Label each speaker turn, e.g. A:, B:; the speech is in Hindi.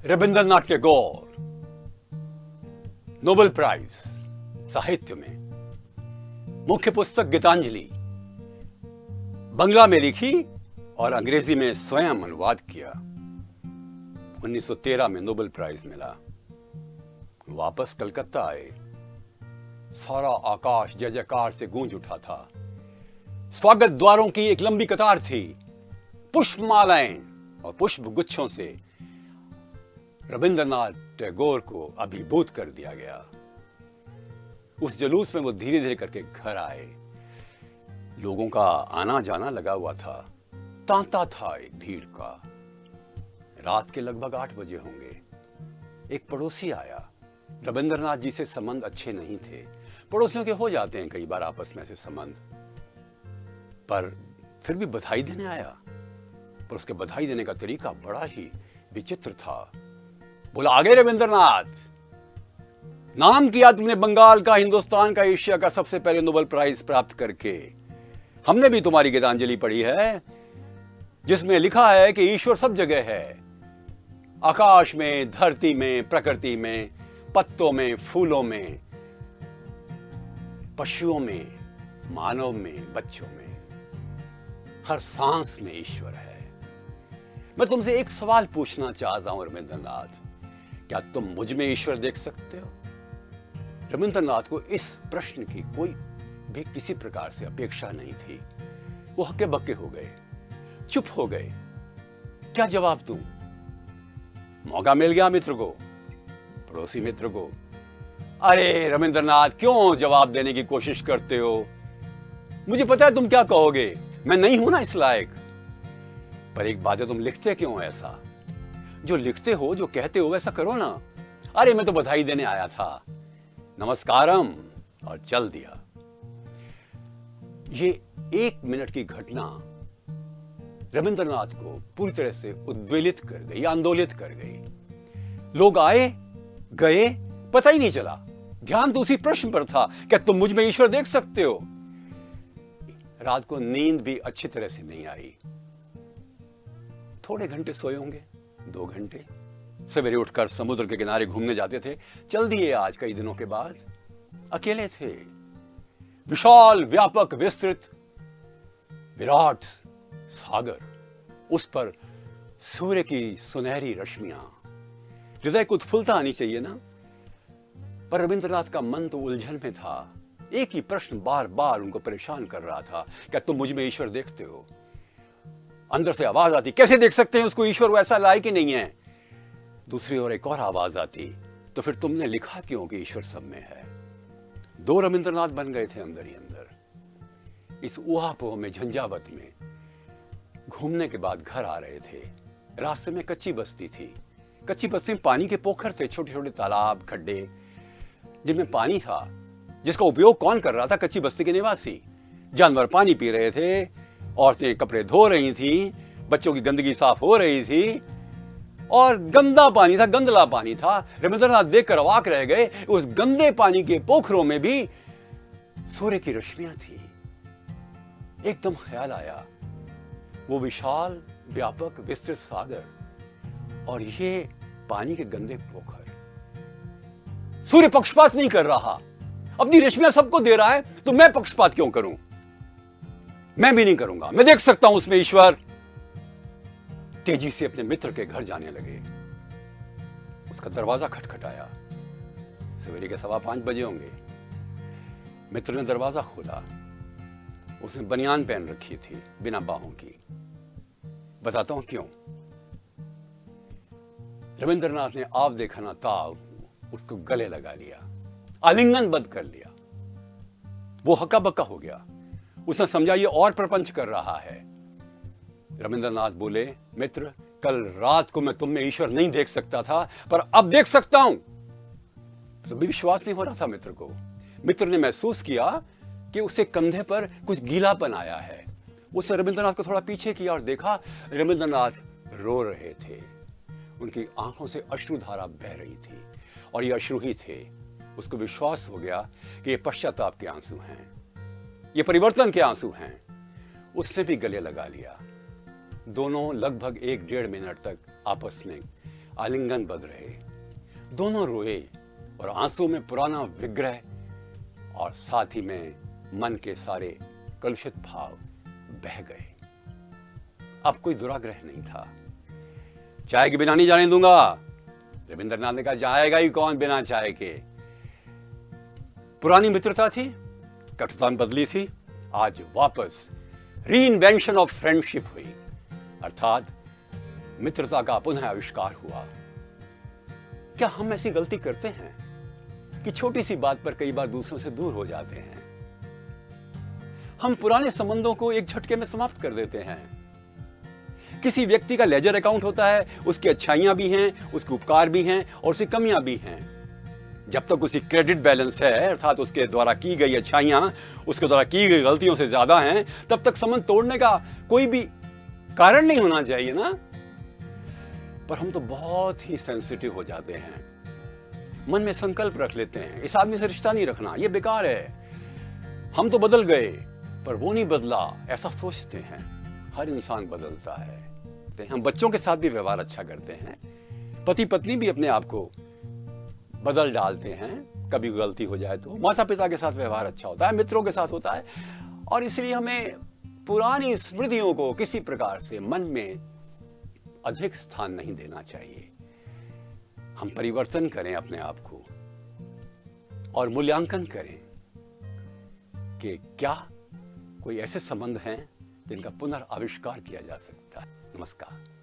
A: रविंद्रनाथ टैगोर नोबेल प्राइज साहित्य में मुख्य पुस्तक गीतांजलि बंगला में लिखी और अंग्रेजी में स्वयं अनुवाद किया। 1913 में नोबेल प्राइज मिला। वापस कलकत्ता आए। सारा आकाश जय जयकार से गूंज उठा था। स्वागत द्वारों की एक लंबी कतार थी। पुष्पमालाएं और पुष्प गुच्छों से रविंद्रनाथ टैगोर को अभिभूत कर दिया गया। उस जुलूस में वो धीरे धीरे करके घर आए। लोगों का आना जाना लगा हुआ था। तांता था एक भीड़ का। रात के लगभग 8 बजे होंगे। एक पड़ोसी आया। रविंद्रनाथ जी से संबंध अच्छे नहीं थे। पड़ोसियों के हो जाते हैं कई बार आपस में ऐसे संबंध, पर फिर भी बधाई देने आया। पर उसके बधाई देने का तरीका बड़ा ही विचित्र था। बोला, आगे रविंद्रनाथ, नाम किया तुमने बंगाल का, हिंदुस्तान का, एशिया का सबसे पहले नोबेल प्राइज प्राप्त करके। हमने भी तुम्हारी गीतांजलि पढ़ी है जिसमें लिखा है कि ईश्वर सब जगह है। आकाश में, धरती में, प्रकृति में, पत्तों में, फूलों में, पशुओं में, मानव में, बच्चों में, हर सांस में ईश्वर है। मैं तुमसे एक सवाल पूछना चाहता हूं रविंद्रनाथ, क्या तुम मुझ में ईश्वर देख सकते हो? रविंद्रनाथ को इस प्रश्न की कोई भी किसी प्रकार से अपेक्षा नहीं थी। वो हक्के बक्के हो गए, चुप हो गए। क्या जवाब दूं? मौका मिल गया मित्र को, पड़ोसी मित्र को। अरे रविंद्रनाथ, क्यों जवाब देने की कोशिश करते हो? मुझे पता है तुम क्या कहोगे, मैं नहीं हूं ना इस लायक। पर एक बात है, तुम लिखते क्यों ऐसा? जो लिखते हो, जो कहते हो, वैसा करो ना। अरे मैं तो बधाई देने आया था, नमस्कारम, और चल दिया। ये 1 मिनट की घटना रविंद्रनाथ को पूरी तरह से उद्वेलित कर गई, आंदोलित कर गई। लोग आए गए, पता ही नहीं चला। ध्यान तो उसी प्रश्न पर था, क्या तुम मुझ में ईश्वर देख सकते हो? रात को नींद भी अच्छी तरह से नहीं आई। थोड़े घंटे सोए होंगे, 2 घंटे। सवेरे उठकर समुद्र के किनारे घूमने जाते थे। चल दिए आज कई दिनों के बाद। अकेले थे। विशाल, व्यापक, विस्तृत, विराट सागर, उस पर सूर्य की सुनहरी रश्मियां। हृदय को उत्फुल्लता आनी चाहिए ना। पर रविंद्रनाथ का मन तो उलझन में था। एक ही प्रश्न बार बार उनको परेशान कर रहा था, क्या तुम मुझ में ईश्वर देखते हो? अंदर से आवाज आती, कैसे देख सकते हैं उसको, ईश्वर वो ऐसा लायक ही नहीं है। दूसरी ओर एक और आवाज आती, तो फिर तुमने लिखा क्यों कि ईश्वर सब में है? 2 रविंद्रनाथ बन गए थे अंदर ही अंदर। इस ऊहापोह में, झंझावत में घूमने के बाद घर आ रहे थे। रास्ते में कच्ची बस्ती थी। कच्ची बस्ती में पानी के पोखर थे, छोटे छोटे तालाब, खड्डे, जिनमें पानी था, जिसका उपयोग कौन कर रहा था? कच्ची बस्ती के निवासी। जानवर पानी पी रहे थे, औरतें कपड़े धो रही थी, बच्चों की गंदगी साफ हो रही थी, और गंदा पानी था, गंदला पानी था। रविंद्रनाथ देखकर अवाक रह गए। उस गंदे पानी के पोखरों में भी सूर्य की रश्मियां थी। एकदम ख्याल आया, वो विशाल, व्यापक, विस्तृत सागर और ये पानी के गंदे पोखर। सूर्य पक्षपात नहीं कर रहा, अपनी रश्मियां सबको दे रहा है, तो मैं पक्षपात क्यों करूं? मैं भी नहीं करूंगा, मैं देख सकता हूं उसमें ईश्वर। तेजी से अपने मित्र के घर जाने लगे। उसका दरवाजा खटखटाया। सवेरे के 5:15 बजे होंगे। मित्र ने दरवाजा खोला। उसने बनियान पहन रखी थी, बिना बाहों की। बताता हूं क्यों। रविंद्रनाथ ने आप देखा ना ताव उसको गले लगा लिया, आलिंगनबद्ध कर लिया। वो हक्का बक्का हो गया। उसने समझा ये और प्रपंच कर रहा है। रविंद्रनाथ बोले, मित्र, कल रात को मैं तुम में ईश्वर नहीं देख सकता था, पर अब देख सकता हूं। तभी विश्वास नहीं हो रहा था मित्र को। मित्र ने महसूस किया कि उसके कंधे पर कुछ गीलापन आया है। उसने रविंद्रनाथ को थोड़ा पीछे किया और देखा रविंद्रनाथ रो रहे थे। उनकी आंखों से अश्रुधारा बह रही थी, और ये अश्रु ही थे। उसको विश्वास हो गया कि ये पश्चाताप के आंसू हैं, ये परिवर्तन के आंसू हैं। उसने भी गले लगा लिया। दोनों लगभग 1-1.5 मिनट तक आपस में आलिंगन बद रहे, दोनों रोए और आंसू में पुराना विग्रह और साथ ही में मन के सारे कलुषित भाव बह गए। अब कोई दुराग्रह नहीं था। चाय के बिना नहीं जाने दूंगा। रविंद्रनाथ ने कहा जाएगा ही कौन बिना चाय के। पुरानी मित्रता थी, कटुता बदली थी, आज वापस रीइन्वेंशन ऑफ फ्रेंडशिप हुई, अर्थात मित्रता का पुनः आविष्कार हुआ। क्या हम ऐसी गलती करते हैं कि छोटी सी बात पर कई बार दूसरों से दूर हो जाते हैं? हम पुराने संबंधों को एक झटके में समाप्त कर देते हैं। किसी व्यक्ति का लेजर अकाउंट होता है, उसकी अच्छाइयां भी हैं, उसके उपकार भी हैं और उसकी कमियां भी हैं। जब तक उसकी क्रेडिट बैलेंस है, अर्थात उसके द्वारा की गई अच्छाइयां उसके द्वारा की गई गलतियों से ज्यादा हैं, तब तक संबंध तोड़ने का कोई भी कारण नहीं होना चाहिए ना। पर हम तो बहुत ही सेंसिटिव हो जाते हैं, मन में संकल्प रख लेते हैं इस आदमी से रिश्ता नहीं रखना, ये बेकार है, हम तो बदल गए पर वो नहीं बदला, ऐसा सोचते हैं। हर इंसान बदलता है। हम बच्चों के साथ भी व्यवहार अच्छा करते हैं, पति पत्नी भी अपने आप को बदल डालते हैं, कभी गलती हो जाए तो। माता पिता के साथ व्यवहार अच्छा होता है, मित्रों के साथ होता है, और इसलिए हमें पुरानी स्मृतियों को किसी प्रकार से मन में अधिक स्थान नहीं देना चाहिए। हम परिवर्तन करें अपने आप को और मूल्यांकन करें कि क्या कोई ऐसे संबंध हैं जिनका पुनर्आविष्कार किया जा सकता है। नमस्कार।